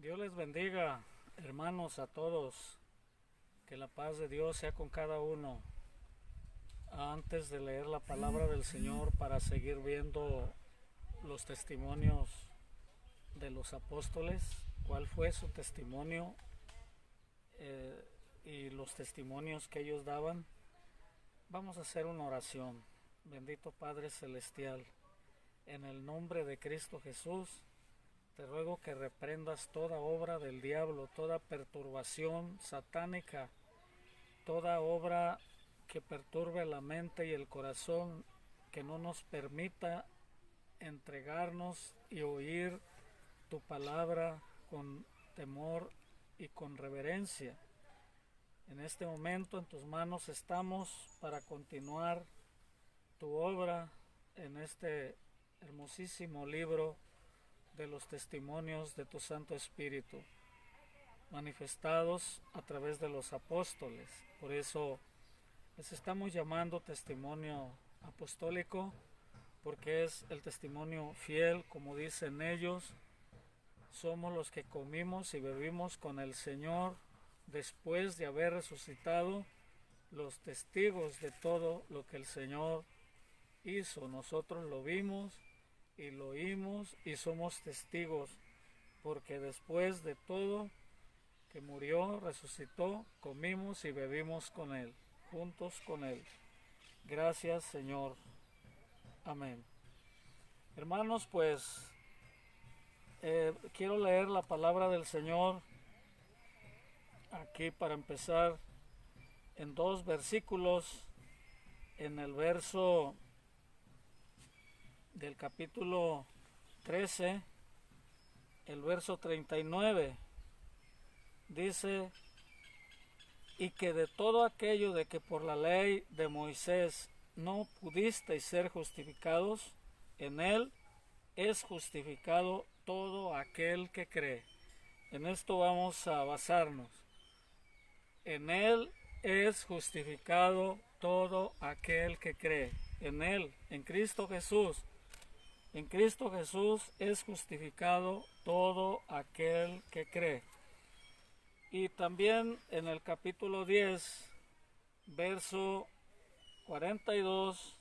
Dios les bendiga, hermanos, a todos. Que la paz de Dios sea con cada uno. Antes de leer la palabra del Señor para seguir viendo los testimonios de los apóstoles, cuál fue su testimonio y los testimonios que ellos daban, vamos a hacer una oración. Bendito Padre Celestial, en el nombre de Cristo Jesús, te ruego que reprendas toda obra del diablo, toda perturbación satánica, toda obra que perturbe la mente y el corazón, que no nos permita entregarnos y oír tu palabra con temor y con reverencia. En este momento en tus manos estamos para continuar tu obra en este hermosísimo libro de los testimonios de tu Santo Espíritu, manifestados a través de los apóstoles. Por eso les estamos llamando testimonio apostólico, porque es el testimonio fiel, como dicen ellos. Somos los que comimos y bebimos con el Señor después de haber resucitado, los testigos de todo lo que el Señor hizo. Nosotros lo vimos y lo oímos y somos testigos, porque después de todo que murió, resucitó, comimos y bebimos con Él, juntos con Él. Gracias, Señor. Amén. Hermanos, pues quiero leer la palabra del Señor aquí para empezar en dos versículos. En el verso del capítulo 13, el verso 39, dice: y que de todo aquello de que por la ley de Moisés no pudisteis ser justificados, en él es justificado todo aquel que cree. En esto vamos a basarnos. En él es justificado todo aquel que cree. En él, en Cristo Jesús. En Cristo Jesús es justificado todo aquel que cree. Y también en el capítulo 10, verso 42,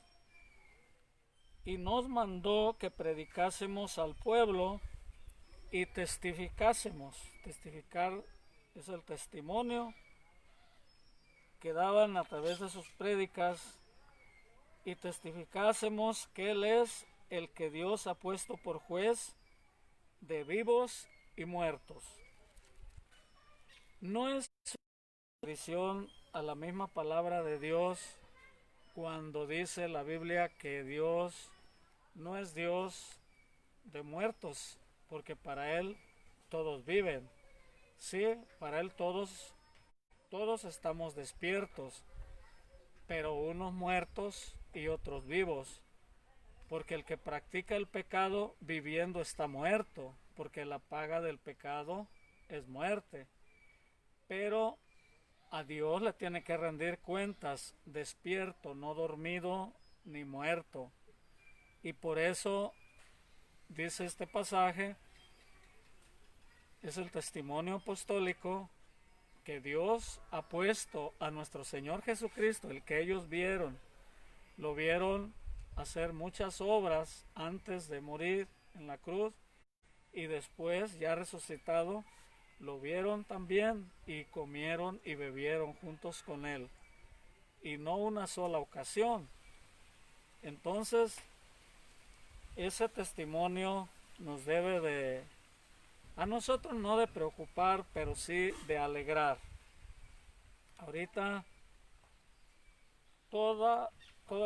y nos mandó que predicásemos al pueblo y testificásemos. Testificar es el testimonio que daban a través de sus prédicas, y testificásemos que Él es el que Dios ha puesto por juez de vivos y muertos. No es adición a la misma palabra de Dios cuando dice la Biblia que Dios no es Dios de muertos, porque para Él todos viven. Sí, para Él todos estamos despiertos, pero unos muertos y otros vivos, porque el que practica el pecado viviendo está muerto, porque la paga del pecado es muerte. Pero a Dios le tiene que rendir cuentas despierto, no dormido ni muerto. Y por eso dice este pasaje, es el testimonio apostólico que Dios ha puesto a nuestro Señor Jesucristo, el que ellos vieron. Lo vieron hacer muchas obras antes de morir en la cruz, y después, ya resucitado, lo vieron también y comieron y bebieron juntos con Él, y no una sola ocasión. Entonces, ese testimonio nos debe a nosotros no de preocupar, pero sí de alegrar. Ahorita todas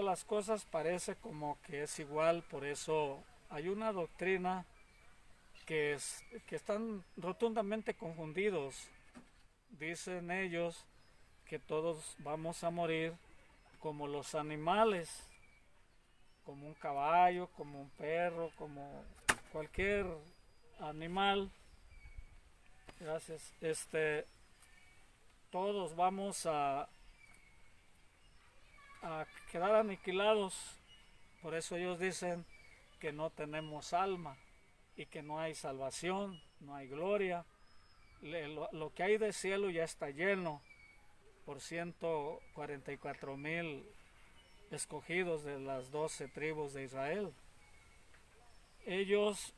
las cosas parece como que es igual, por eso hay una doctrina que están rotundamente confundidos. Dicen ellos que todos vamos a morir como los animales, como un caballo, como un perro, como cualquier animal. Gracias. Todos vamos a quedar aniquilados. Por eso ellos dicen que no tenemos alma y que no hay salvación, no hay gloria, lo que hay de cielo ya está lleno por 144,000 escogidos de las 12 tribus de Israel. Ellos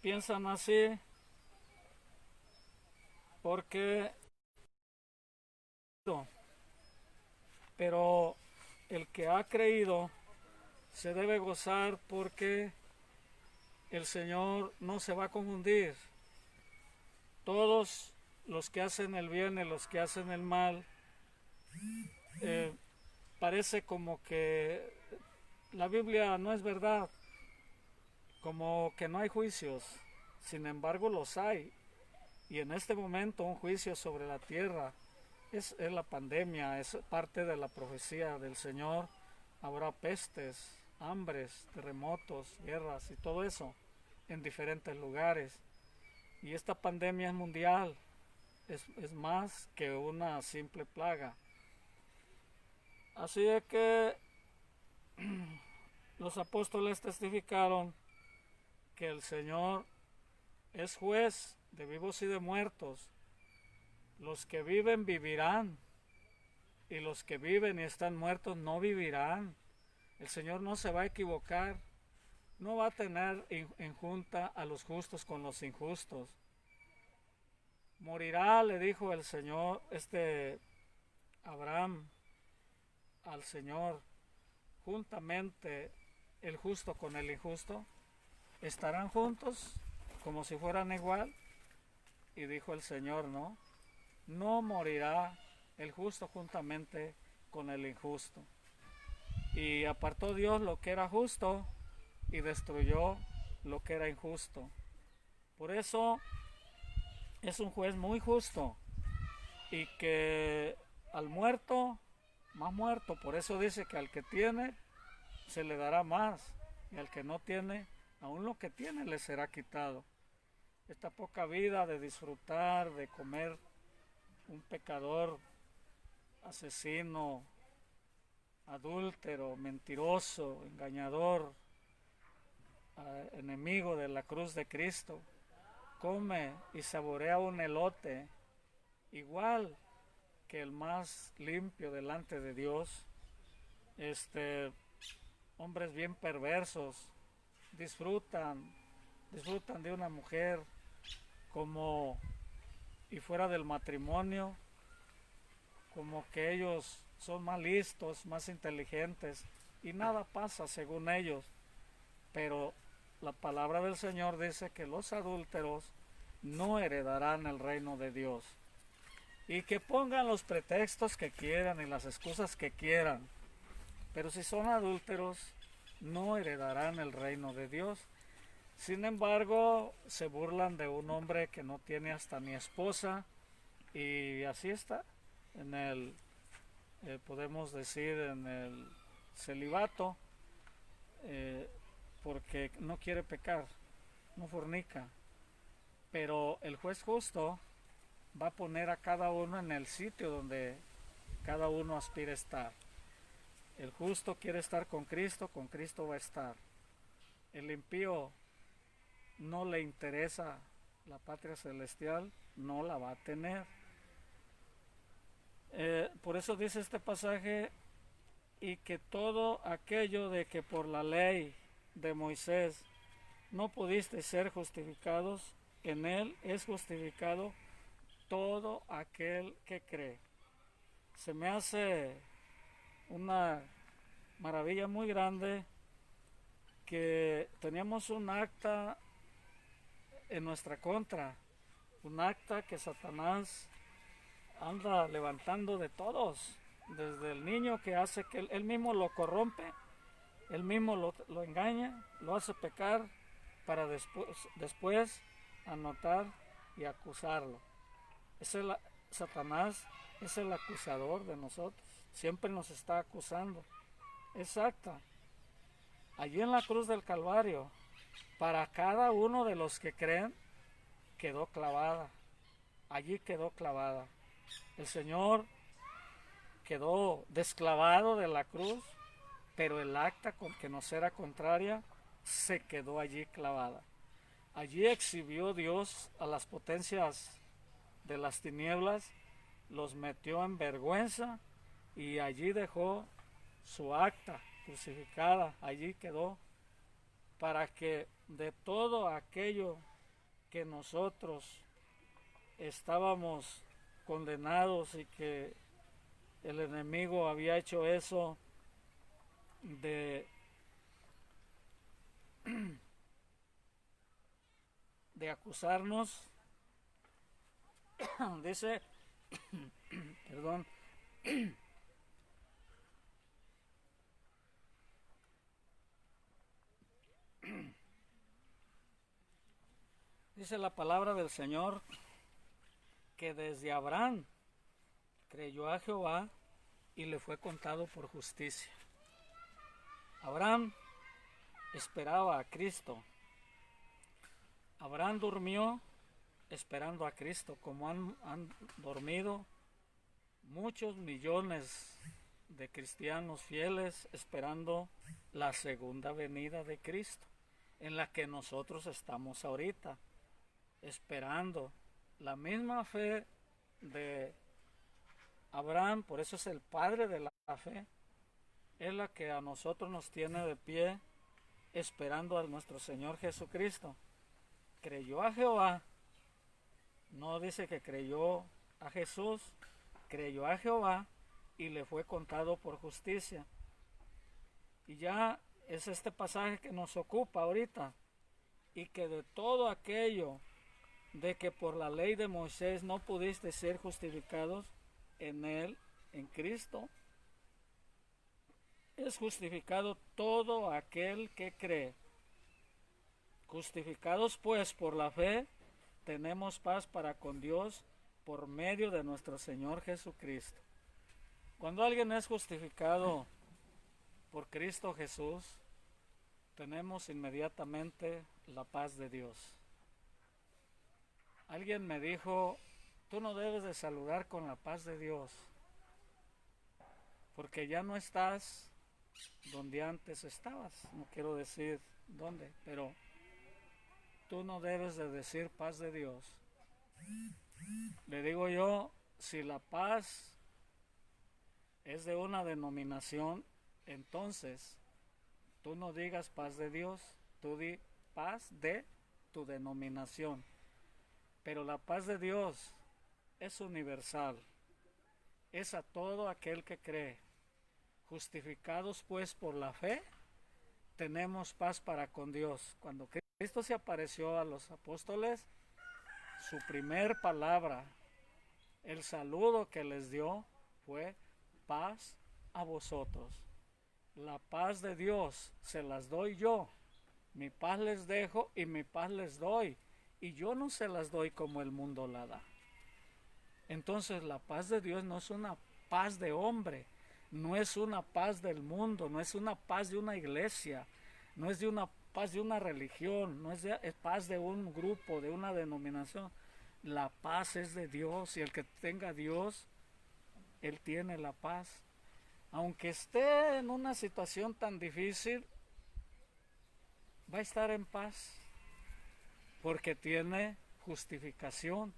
piensan así porque, pero el que ha creído se debe gozar porque el Señor no se va a confundir. Todos los que hacen el bien y los que hacen el mal, parece como que la Biblia no es verdad, como que no hay juicios. Sin embargo, los hay. Y en este momento un juicio sobre la tierra es la pandemia, es parte de la profecía del Señor. Habrá pestes, hambres, terremotos, guerras y todo eso en diferentes lugares. Y esta pandemia es mundial, es más que una simple plaga. Así es que los apóstoles testificaron que el Señor es juez de vivos y de muertos. Los que viven vivirán, y los que viven y están muertos no vivirán. El Señor no se va a equivocar, no va a tener en junta a los justos con los injustos. Morirá, le dijo el Señor, Abraham al Señor, juntamente el justo con el injusto, estarán juntos como si fueran igual. Y dijo el Señor, no morirá el justo juntamente con el injusto. Y apartó Dios lo que era justo y destruyó lo que era injusto. Por eso es un juez muy justo, y que al muerto, más muerto. Por eso dice que al que tiene se le dará más, y al que no tiene, aún lo que tiene le será quitado. Esta poca vida de disfrutar, de comer un pecador, asesino, adúltero, mentiroso, engañador, enemigo de la cruz de Cristo, come y saborea un elote igual que el más limpio delante de Dios. Hombres bien perversos disfrutan de una mujer como y fuera del matrimonio, como que ellos son más listos, más inteligentes, y nada pasa según ellos. Pero la palabra del Señor dice que los adúlteros no heredarán el reino de Dios. Y que pongan los pretextos que quieran y las excusas que quieran, pero si son adúlteros, no heredarán el reino de Dios. Sin embargo, se burlan de un hombre que no tiene hasta ni esposa, y así está, podemos decir, en el celibato, porque no quiere pecar, no fornica. Pero el juez justo va a poner a cada uno en el sitio donde cada uno aspira a estar. El justo quiere estar con Cristo va a estar. El impío no le interesa la patria celestial, no la va a tener. Por eso dice este pasaje, y que todo aquello de que por la ley de Moisés no pudiste ser justificados, en él es justificado todo aquel que cree. Se me hace una maravilla muy grande que teníamos un acta en nuestra contra, un acta que Satanás anda levantando de todos, desde el niño que hace que él mismo lo corrompe, él mismo lo engaña, lo hace pecar para después anotar y acusarlo. Satanás es el acusador de nosotros, siempre nos está acusando. Exacta. Allí en la cruz del Calvario, para cada uno de los que creen, quedó clavada. Allí quedó clavada. El Señor quedó desclavado de la cruz, pero el acta que nos era contraria se quedó allí clavada. Allí exhibió Dios a las potencias de las tinieblas, los metió en vergüenza y allí dejó su acta crucificada, allí quedó, para que de todo aquello que nosotros estábamos condenados y que el enemigo había hecho eso de acusarnos, dice, perdón, dice la palabra del Señor que desde Abraham creyó a Jehová y le fue contado por justicia. Abraham esperaba a Cristo. Abraham durmió esperando a Cristo, como han dormido muchos millones de cristianos fieles esperando la segunda venida de Cristo, en la que nosotros estamos ahorita, esperando la misma fe de Abraham. Por eso es el padre de la fe, es la que a nosotros nos tiene de pie esperando a nuestro Señor Jesucristo. Creyó a Jehová, no dice que creyó a Jesús, creyó a Jehová y le fue contado por justicia. Y ya es este pasaje que nos ocupa ahorita, y que de todo aquello de que por la ley de Moisés no pudiste ser justificados, en él, en Cristo, es justificado todo aquel que cree. Justificados pues por la fe, tenemos paz para con Dios por medio de nuestro Señor Jesucristo. Cuando alguien es justificado por Cristo Jesús, tenemos inmediatamente la paz de Dios. Alguien me dijo, tú no debes de saludar con la paz de Dios, porque ya no estás donde antes estabas. No quiero decir dónde, pero tú no debes de decir paz de Dios. Le digo yo, si la paz es de una denominación, entonces tú no digas paz de Dios, tú di paz de tu denominación. Pero la paz de Dios es universal, es a todo aquel que cree. Justificados pues por la fe, tenemos paz para con Dios. Cuando Cristo se apareció a los apóstoles, su primer palabra, el saludo que les dio fue paz a vosotros. La paz de Dios se las doy yo. Mi paz les dejo y mi paz les doy. Y yo no se las doy como el mundo la da. Entonces la paz de Dios no es una paz de hombre, no es una paz del mundo, no es una paz de una iglesia, no es de una paz de una religión, no es paz de un grupo, de una denominación. La paz es de Dios, y el que tenga Dios, él tiene la paz. Aunque esté en una situación tan difícil, va a estar en paz, porque tiene justificación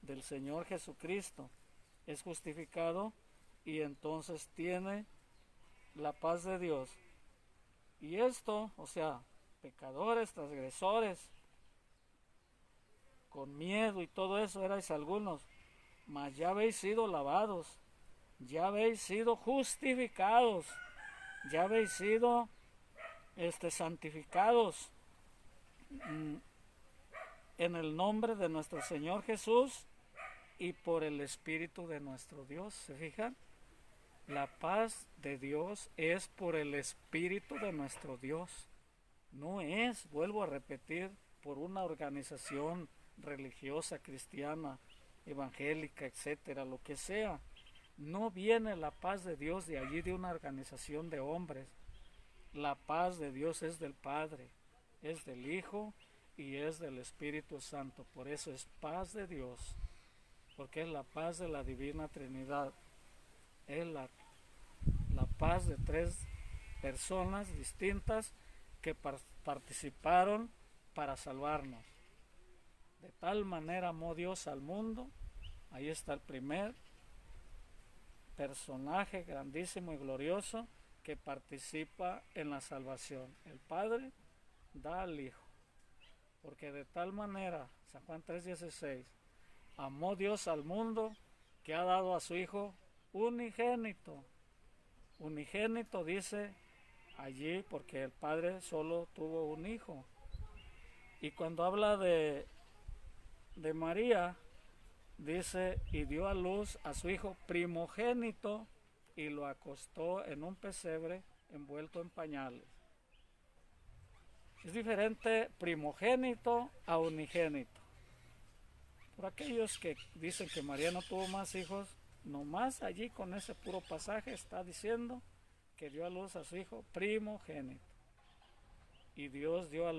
del Señor Jesucristo. Es justificado y entonces tiene la paz de Dios. Y esto, o sea, pecadores, transgresores, con miedo y todo eso erais algunos, mas ya habéis sido lavados, ya habéis sido justificados, ya habéis sido santificados en el nombre de nuestro Señor Jesús y por el Espíritu de nuestro Dios. ¿Se fijan? La paz de Dios es por el Espíritu de nuestro Dios. No es, vuelvo a repetir, por una organización religiosa, cristiana, evangélica, etcétera, lo que sea. No viene la paz de Dios de allí, de una organización de hombres. La paz de Dios es del Padre, es del Hijo y es del Espíritu Santo. Por eso es paz de Dios, porque es la paz de la Divina Trinidad. Es la paz de tres personas distintas que participaron para salvarnos. De tal manera amó Dios al mundo. Ahí está el primer personaje grandísimo y glorioso que participa en la salvación. El Padre da al Hijo. Porque de tal manera, San Juan 3:16, amó Dios al mundo que ha dado a su Hijo unigénito. Unigénito dice allí porque el Padre solo tuvo un hijo. Y cuando habla de María, dice, y dio a luz a su hijo primogénito y lo acostó en un pesebre envuelto en pañales. Es diferente primogénito a unigénito. Por aquellos que dicen que María no tuvo más hijos, nomás allí con ese puro pasaje está diciendo que dio a luz a su hijo primogénito. Y Dios dio a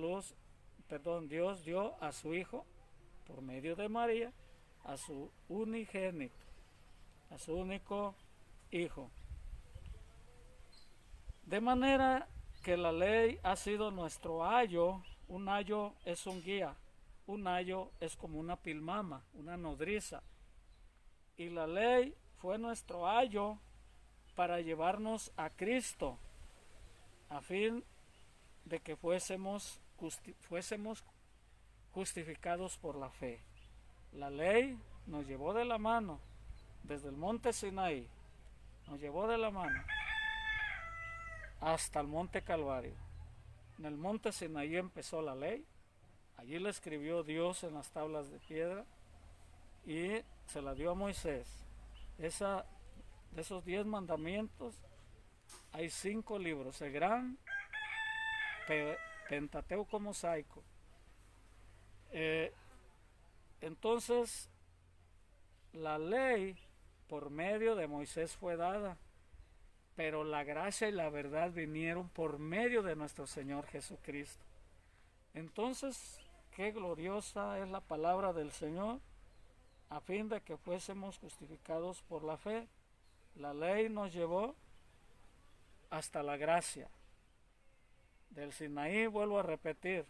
su hijo por medio de María a su unigénito, a su único hijo. De manera que la ley ha sido nuestro ayo. Un ayo es un guía, un ayo es como una pilmama, una nodriza. Y la ley fue nuestro ayo para llevarnos a Cristo, a fin de que fuésemos justificados por la fe. La ley nos llevó de la mano desde el monte Sinaí, nos llevó de la mano hasta el monte Calvario. En el monte Sinaí empezó la ley, allí la escribió Dios en las tablas de piedra y se la dio a Moisés. De esos 10 mandamientos hay 5 libros, el gran Pentateuco mosaico. Entonces, la ley por medio de Moisés fue dada, pero la gracia y la verdad vinieron por medio de nuestro Señor Jesucristo. Entonces, qué gloriosa es la palabra del Señor, a fin de que fuésemos justificados por la fe. La ley nos llevó hasta la gracia. Del Sinaí, vuelvo a repetir,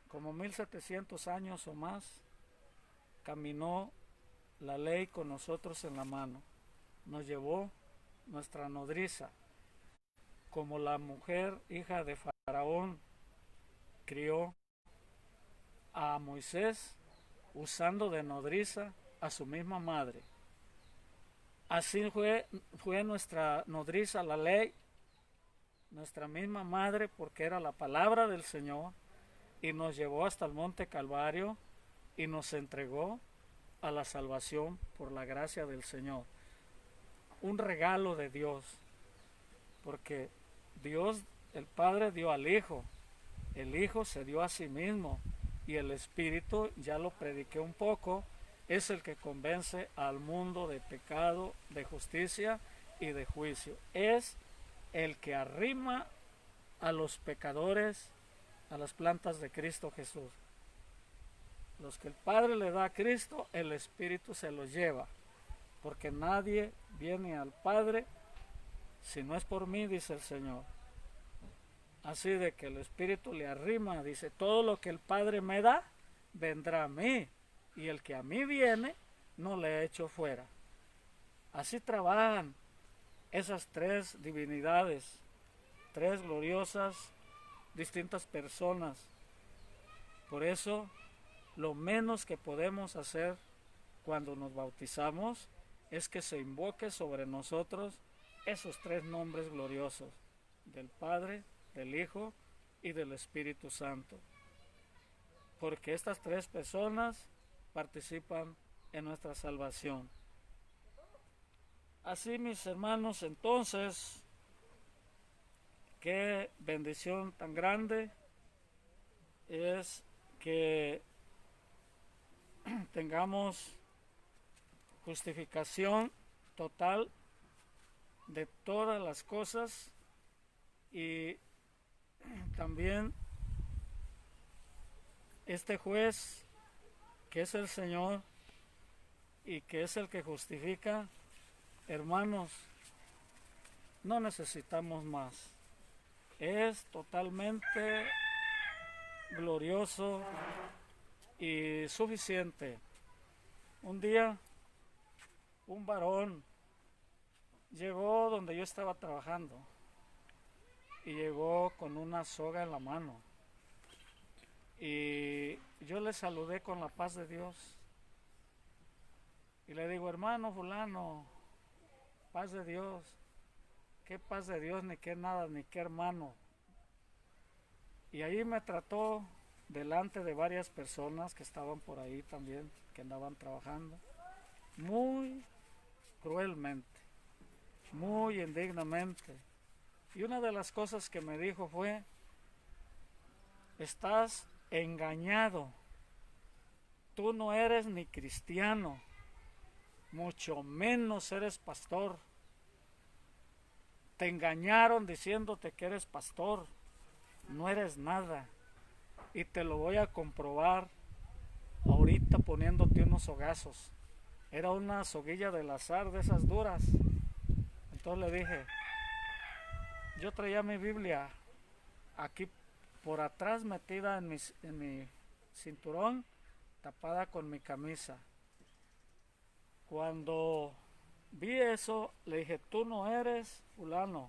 como 1700 años o más, caminó la ley con nosotros en la mano. Nos llevó nuestra nodriza, como la mujer hija de Faraón crió a Moisés usando de nodriza a su misma madre. Así fue nuestra nodriza la ley, nuestra misma madre, porque era la palabra del Señor, y nos llevó hasta el monte Calvario y nos entregó a la salvación por la gracia del Señor. Un regalo de Dios, porque Dios, el Padre, dio al Hijo, el Hijo se dio a sí mismo, y el Espíritu, ya lo prediqué un poco, es el que convence al mundo de pecado, de justicia y de juicio. Es el que arrima a los pecadores a las plantas de Cristo Jesús. Los que el Padre le da a Cristo, el Espíritu se los lleva, porque nadie viene al Padre si no es por mí, dice el Señor. Así de que el Espíritu le arrima, dice, todo lo que el Padre me da, vendrá a mí, y el que a mí viene, no le echo fuera. Así trabajan esas 3 divinidades, 3 gloriosas, distintas personas. Por eso, lo menos que podemos hacer cuando nos bautizamos es que se invoque sobre nosotros esos 3 nombres gloriosos, del Padre, del Hijo y del Espíritu Santo. Porque estas 3 personas participan en nuestra salvación. Así, mis hermanos, entonces, qué bendición tan grande es que tengamos justificación total de todas las cosas, y también este juez que es el Señor y que es el que justifica. Hermanos, no necesitamos más. Es totalmente glorioso y suficiente. Un día, un varón llegó donde yo estaba trabajando y llegó con una soga en la mano. Y yo le saludé con la paz de Dios. Y le digo, hermano fulano, paz de Dios. ¿Qué paz de Dios? Ni qué nada, ni qué hermano. Y ahí me trató delante de varias personas que estaban por ahí también, que andaban trabajando, muy cruelmente, muy indignamente. Y una de las cosas que me dijo fue, estás engañado, tú no eres ni cristiano, mucho menos eres pastor. Te engañaron diciéndote que eres pastor, no eres nada. Y te lo voy a comprobar ahorita poniéndote unos sogazos. Era una soguilla del azar, de esas duras. Entonces le dije, yo traía mi Biblia aquí por atrás metida en mi cinturón, tapada con mi camisa. Cuando vi eso, le dije, tú no eres fulano,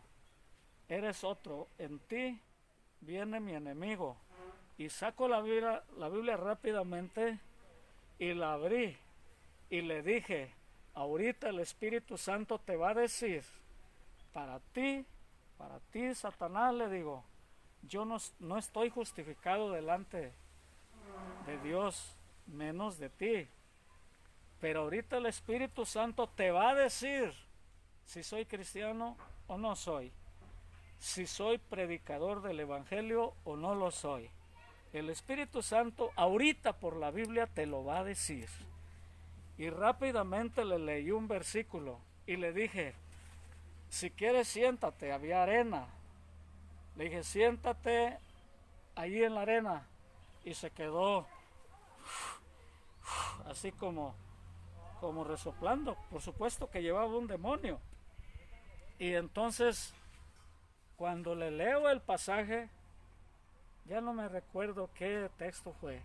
eres otro. En ti viene mi enemigo. Y saco la Biblia rápidamente y la abrí. Y le dije, ahorita el Espíritu Santo te va a decir, para ti, Satanás, le digo, yo no estoy justificado delante de Dios, menos de ti. Pero ahorita el Espíritu Santo te va a decir si soy cristiano o no soy, si soy predicador del Evangelio o no lo soy. El Espíritu Santo ahorita por la Biblia te lo va a decir. Y rápidamente le leí un versículo y le dije, si quieres siéntate, había arena. Le dije, siéntate allí en la arena. Y se quedó así como resoplando. Por supuesto que llevaba un demonio. Y entonces, cuando le leo el pasaje, ya no me recuerdo qué texto fue,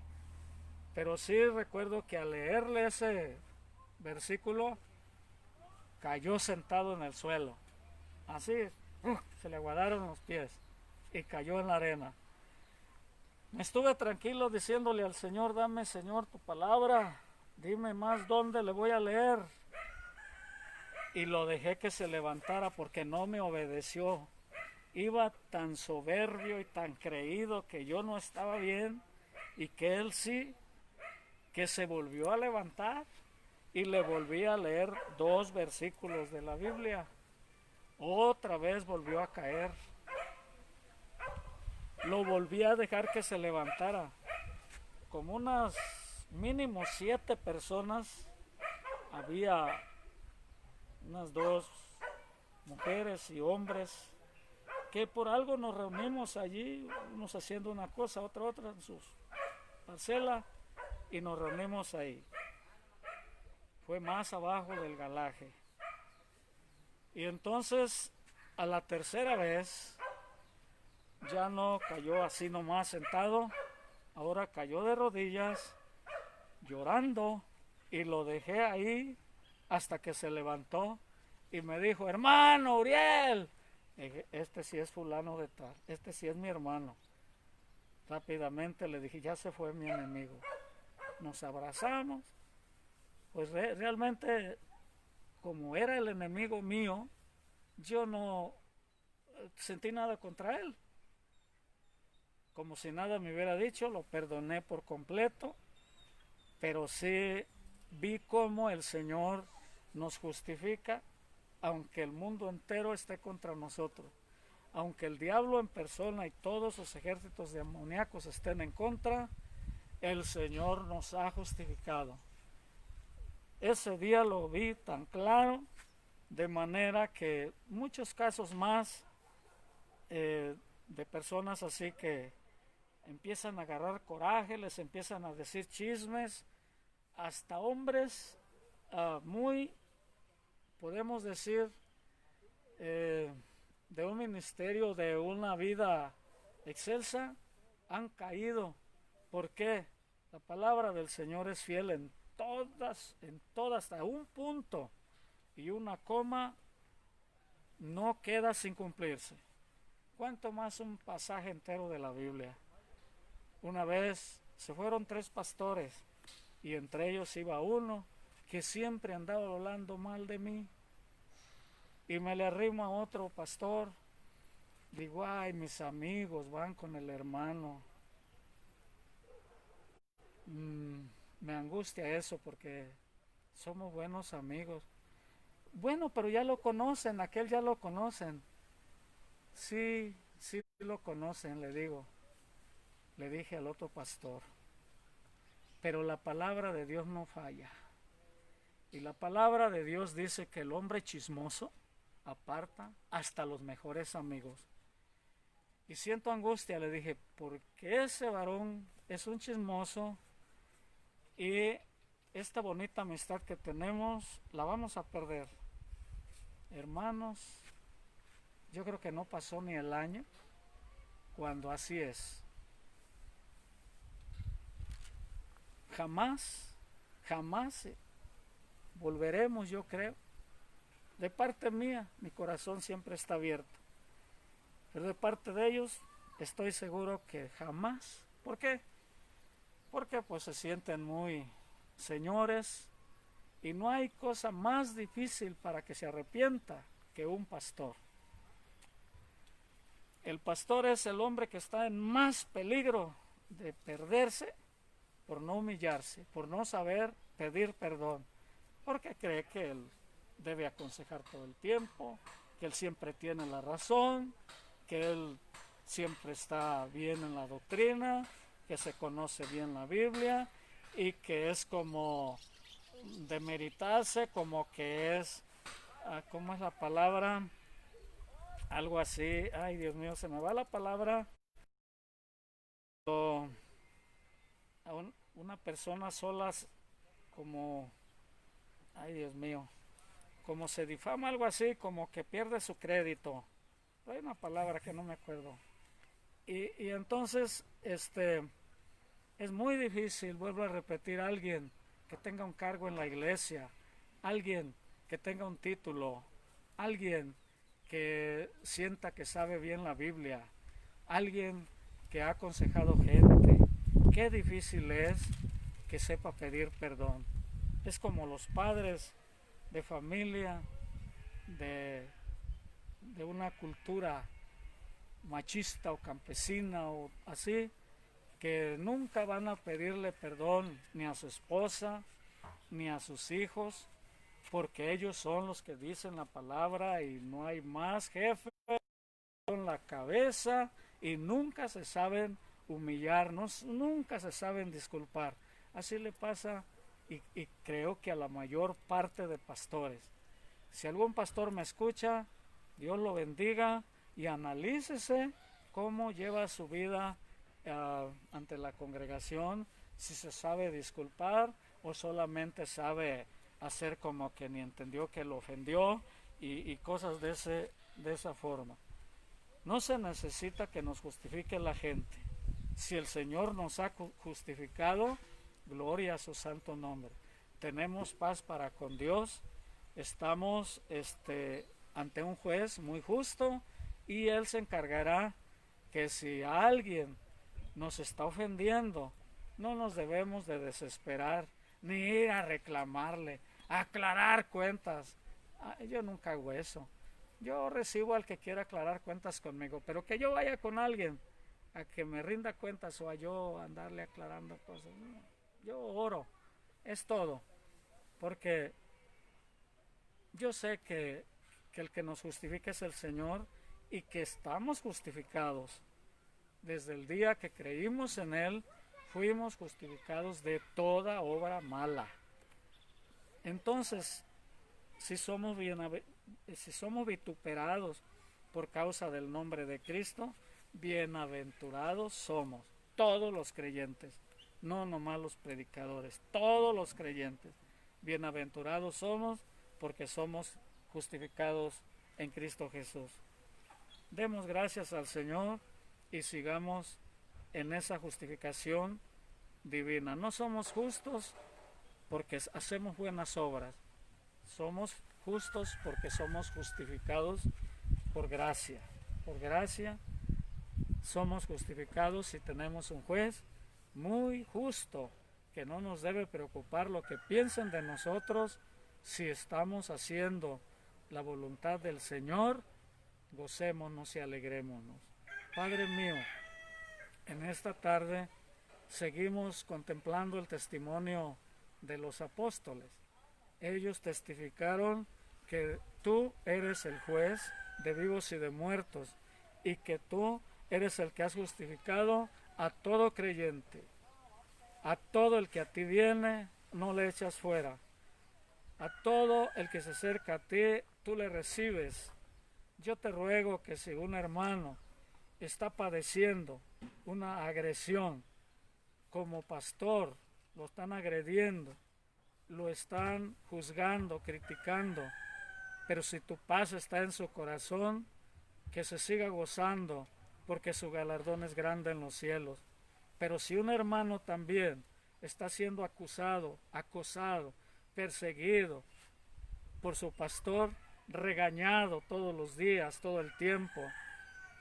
pero sí recuerdo que al leerle ese versículo, cayó sentado en el suelo. Así, se le aguadaron los pies y cayó en la arena. Me estuve tranquilo diciéndole al Señor, dame, Señor, tu palabra, dime más dónde le voy a leer. Y lo dejé que se levantara porque no me obedeció. Iba tan soberbio y tan creído que yo no estaba bien y que él sí, que se volvió a levantar y le volví a leer 2 versículos de la Biblia. Otra vez volvió a caer. Lo volví a dejar que se levantara. Como unas mínimo 7 personas, había unas 2 mujeres y hombres, que por algo nos reunimos allí, unos haciendo una cosa, otra en sus parcelas, y nos reunimos ahí. Fue más abajo del galaje. Y entonces, a la tercera vez, ya no cayó así nomás sentado, ahora cayó de rodillas, llorando, y lo dejé ahí hasta que se levantó y me dijo, hermano Uriel. Dije, este sí es fulano de tal, este sí es mi hermano. Rápidamente le dije, ya se fue mi enemigo. Nos abrazamos. Pues realmente, como era el enemigo mío, yo no sentí nada contra él. Como si nada me hubiera dicho, lo perdoné por completo, pero sí vi cómo el Señor nos justifica, aunque el mundo entero esté contra nosotros, aunque el diablo en persona y todos sus ejércitos demoníacos estén en contra, el Señor nos ha justificado. Ese día lo vi tan claro, de manera que muchos casos más de personas así que empiezan a agarrar coraje, les empiezan a decir chismes, hasta hombres muy, podemos decir, de un ministerio, de una vida excelsa, han caído ¿Por qué? La palabra del Señor es fiel en todas, hasta un punto y una coma no queda sin cumplirse. ¿Cuánto más un pasaje entero de la Biblia? Una vez se fueron 3 pastores y entre ellos iba uno que siempre andaba hablando mal de mí. Y me le arrimo a otro pastor. Digo, ay, mis amigos van con el hermano. Me angustia eso porque somos buenos amigos. Bueno, pero ya lo conocen, aquel ya lo conocen. Sí, sí lo conocen, le digo. Le dije al otro pastor. Pero la palabra de Dios no falla. Y la palabra de Dios dice que el hombre chismoso aparta hasta los mejores amigos. Y siento angustia, le dije, porque ese varón es un chismoso y esta bonita amistad que tenemos la vamos a perder. Hermanos, yo creo que no pasó ni el año cuando así es. Jamás, jamás volveremos, yo creo. De parte mía, mi corazón siempre está abierto. Pero de parte de ellos, estoy seguro que jamás. ¿Por qué? Porque pues se sienten muy señores y no hay cosa más difícil para que se arrepienta que un pastor. El pastor es el hombre que está en más peligro de perderse por no humillarse, por no saber pedir perdón, porque cree que él debe aconsejar todo el tiempo, que él siempre tiene la razón, que él siempre está bien en la doctrina, que se conoce bien la Biblia y que es como demeritarse, como que es, ¿cómo es la palabra? Algo así, ay Dios mío, se me va la palabra. A una persona sola como, ay Dios mío, como se difama, algo así, como que pierde su crédito. Hay una palabra que no me acuerdo. Y entonces, es muy difícil, vuelvo a repetir, alguien que tenga un cargo en la iglesia, alguien que tenga un título, alguien que sienta que sabe bien la Biblia, alguien que ha aconsejado gente. Qué difícil es que sepa pedir perdón. Es como los padres de familia de una cultura machista o campesina o así, que nunca van a pedirle perdón ni a su esposa ni a sus hijos, porque ellos son los que dicen la palabra y no hay más jefe, son la cabeza y nunca se saben humillar, nunca se saben disculpar. Así le pasa y creo que a la mayor parte de pastores. Si algún pastor me escucha, Dios lo bendiga y analícese cómo lleva su vida ante la congregación, si se sabe disculpar o solamente sabe hacer como que ni entendió que lo ofendió y cosas de esa forma. No se necesita que nos justifique la gente. Si el Señor nos ha justificado, gloria a su santo nombre. Tenemos paz para con Dios. Estamos ante un juez muy justo y Él se encargará que si alguien nos está ofendiendo, no nos debemos de desesperar ni ir a reclamarle, a aclarar cuentas. Yo nunca hago eso. Yo recibo al que quiera aclarar cuentas conmigo, pero que yo vaya con alguien a que me rinda cuentas o a yo andarle aclarando cosas. No, yo oro, es todo, porque yo sé que el que nos justifica es el Señor y que estamos justificados. Desde el día que creímos en Él, fuimos justificados de toda obra mala. Entonces, si somos vituperados por causa del nombre de Cristo, bienaventurados somos todos los creyentes, no nomás los predicadores, todos los creyentes. Bienaventurados somos porque somos justificados en Cristo Jesús. Demos gracias al Señor y sigamos en esa justificación divina. No somos justos porque hacemos buenas obras. Somos justos porque somos justificados por gracia. Por gracia somos justificados si tenemos un juez muy justo, que no nos debe preocupar lo que piensen de nosotros si estamos haciendo la voluntad del Señor. Gocémonos y alegrémonos. Padre mío, en esta tarde seguimos contemplando el testimonio de los apóstoles. Ellos testificaron que tú eres el juez de vivos y de muertos y que tú eres el que has justificado a todo creyente. A todo el que a ti viene, no le echas fuera. A todo el que se acerca a ti, tú le recibes. Yo te ruego que si un hermano está padeciendo una agresión como pastor, lo están agrediendo, lo están juzgando, criticando, pero si tu paz está en su corazón, que se siga gozando, porque su galardón es grande en los cielos. Pero si un hermano también está siendo acusado, acosado, perseguido por su pastor, regañado todos los días, todo el tiempo,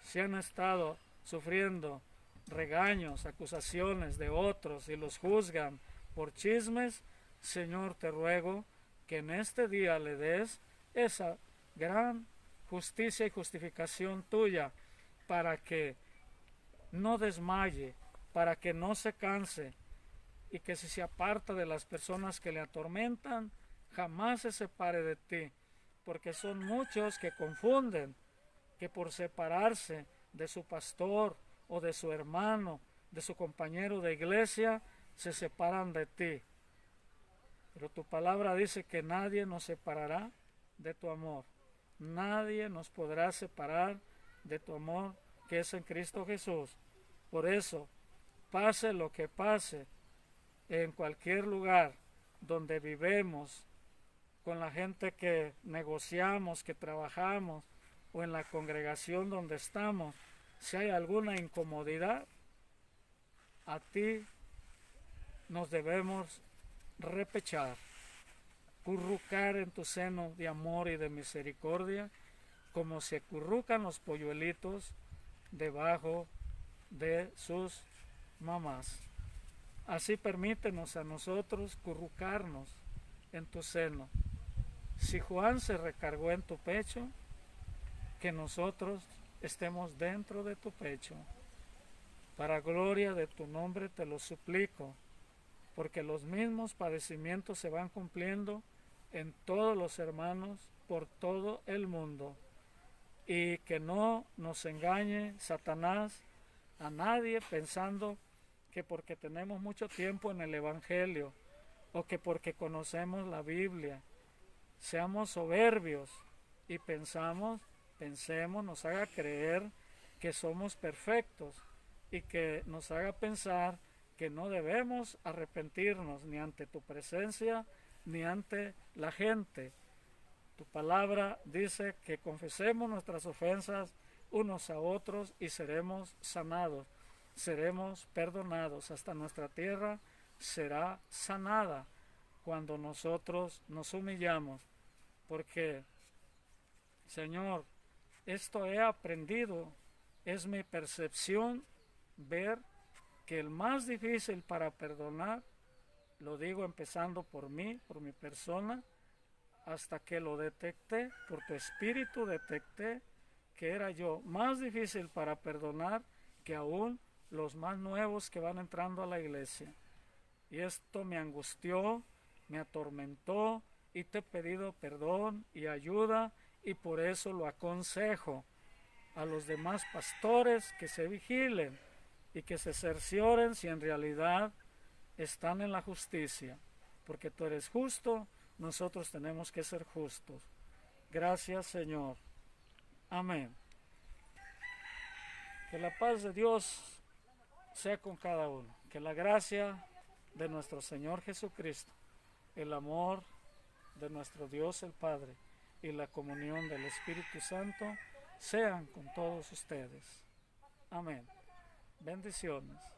si han estado sufriendo regaños, acusaciones de otros y los juzgan por chismes, Señor, te ruego que en este día le des esa gran justicia y justificación tuya para que no desmaye, para que no se canse y que si se aparta de las personas que le atormentan, jamás se separe de ti, porque son muchos que confunden que por separarse de su pastor o de su hermano, de su compañero de iglesia, se separan de ti. Pero tu palabra dice que nadie nos separará de tu amor. Nadie nos podrá separar de tu amor que es en Cristo Jesús. Por eso, pase lo que pase, en cualquier lugar donde vivemos, con la gente que negociamos, que trabajamos, o en la congregación donde estamos, si hay alguna incomodidad, a ti nos debemos repechar, currucar en tu seno de amor y de misericordia, como se currucan los polluelitos debajo de sus mamás. Así permítenos a nosotros currucarnos en tu seno. Si Juan se recargó en tu pecho, que nosotros estemos dentro de tu pecho. Para gloria de tu nombre te lo suplico, porque los mismos padecimientos se van cumpliendo en todos los hermanos por todo el mundo, y que no nos engañe Satanás a nadie pensando que porque tenemos mucho tiempo en el Evangelio o que porque conocemos la Biblia seamos soberbios y pensemos, nos haga creer que somos perfectos y que nos haga pensar que no debemos arrepentirnos ni ante tu presencia ni ante la gente. Tu palabra dice que confesemos nuestras ofensas unos a otros y seremos sanados, seremos perdonados, hasta nuestra tierra será sanada cuando nosotros nos humillamos, porque, Señor, esto he aprendido, es mi percepción ver que el más difícil para perdonar, lo digo empezando por mí, por mi persona, hasta que lo detecté, por tu espíritu detecté que era yo más difícil para perdonar que aún los más nuevos que van entrando a la iglesia. Y esto me angustió, me atormentó y te he pedido perdón y ayuda, y por eso lo aconsejo a los demás pastores que se vigilen y que se cercioren si en realidad están en la justicia, porque tú eres justo, nosotros tenemos que ser justos. Gracias, Señor. Amén. Que la paz de Dios sea con cada uno, que la gracia de nuestro Señor Jesucristo, el amor de nuestro Dios el Padre y la comunión del Espíritu Santo sean con todos ustedes. Amén. Bendiciones.